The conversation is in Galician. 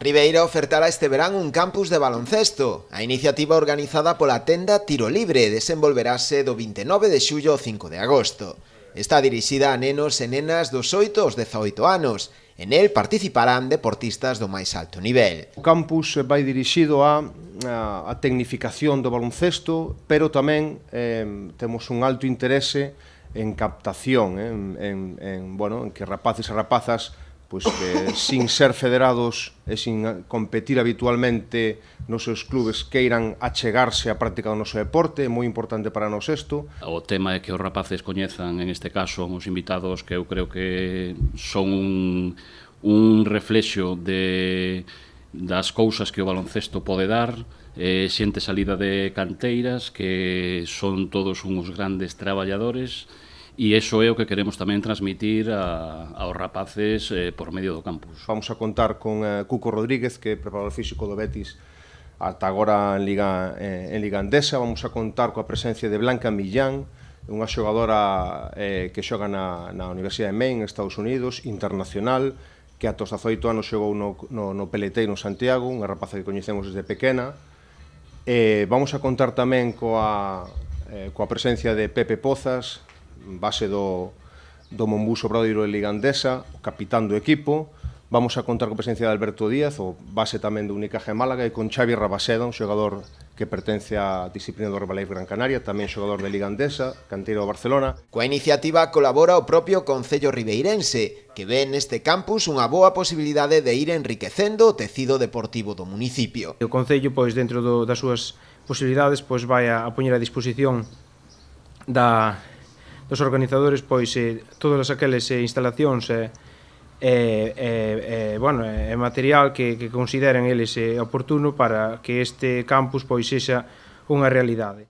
Ribeira ofertará este verán un campus de baloncesto. A iniciativa organizada pola tenda Tiro Libre desenvolverase do 29 de xullo ao 5 de agosto. Está dirixida a nenos e nenas dos 8 aos 18 anos. En el participarán deportistas do máis alto nivel. O campus vai dirixido a tecnificación do baloncesto, pero tamén temos un alto interese en captación, en que rapaces e rapazas que sin ser federados e sin competir habitualmente nos seus clubes queiran achegarse á práctica do noso deporte. É moi importante para nós isto. O tema é que os rapaces coñezan, en este caso, os invitados que eu creo que son un reflexo das cousas que o baloncesto pode dar, xente salida de canteiras que son todos uns grandes traballadores. E iso é o que queremos tamén transmitir aos rapaces por medio do campus. Vamos a contar con Cuco Rodríguez, que é preparador físico do Betis ata agora en Liga Endesa. Vamos a contar coa presencia de Blanca Millán, unha xogadora que xoga na Universidade de Maine, Estados Unidos, internacional, que ata os 18 anos xogou no Peleteiro en Santiago, unha rapaza que coñecemos desde pequena. Vamos a contar tamén coa presencia de Pepe Pozas, base do Monbuso Obradoiro de Liga Endesa, o capitán do equipo. Vamos a contar coa presencia de Alberto Díaz, o base tamén do Unicaja de Málaga, e con Xavi Rabaseda, un xogador que pertence á disciplina do Herbalife Gran Canaria, tamén xogador de Liga Endesa, canteiro do Barcelona. Coa iniciativa colabora o propio Concello Ribeirense, que ve neste campus unha boa posibilidade de ir enriquecendo o tecido deportivo do municipio. O Concello, dentro das súas posibilidades, vai a poñer a disposición dos organizadores todas aqueles instalacións e material que consideren eles oportuno para que este campus sexa unha realidade.